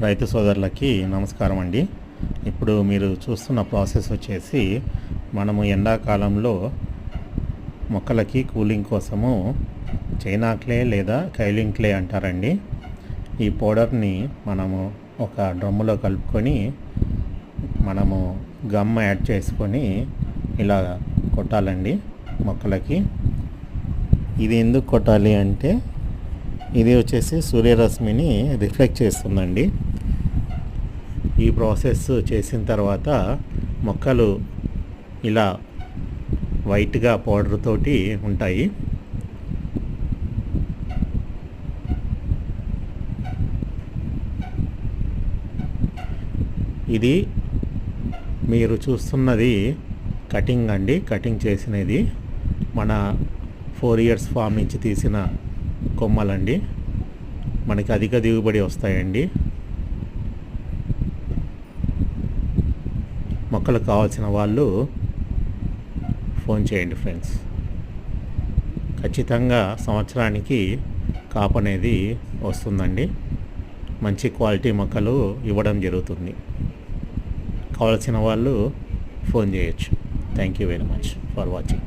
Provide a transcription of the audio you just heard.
రైతు సోదరులకి నమస్కారం అండి. ఇప్పుడు మీరు చూస్తున్న ప్రాసెస్ వచ్చేసి మనము ఎండాకాలంలో మొక్కలకి కూలింగ్ కోసము చైనా క్లే లేదా కైలింగ్ క్లే అంటారండి. ఈ పౌడర్ని మనము ఒక డ్రమ్ములో కలుపుకొని మనము గమ్ యాడ్ చేసుకొని ఇలా కొట్టాలండి మొక్కలకి. ఇది ఎందుకు కొట్టాలి అంటే ఇది వచ్చేసి సూర్యరశ్మిని రిఫ్లెక్ట్ చేస్తుందండి. ఈ ప్రాసెస్ చేసిన తర్వాత మొక్కలు ఇలా వైట్గా పౌడర్ తోటి ఉంటాయి. ఇది మీరు చూస్తున్నది కటింగ్ అండి. కటింగ్ చేసినది మన 4 years ఫామ్ నుంచి తీసిన కొమ్మలండి. మనకి అధిక దిగుబడి వస్తాయండి. మొక్కలు కావాల్సిన వాళ్ళు ఫోన్ చేయండి ఫ్రెండ్స్. ఖచ్చితంగా సంవత్సరానికి కాపు అనేది వస్తుందండి. మంచి క్వాలిటీ మొక్కలు ఇవ్వడం జరుగుతుంది. కావాల్సిన వాళ్ళు ఫోన్ చేయొచ్చు. Thank you very much for watching.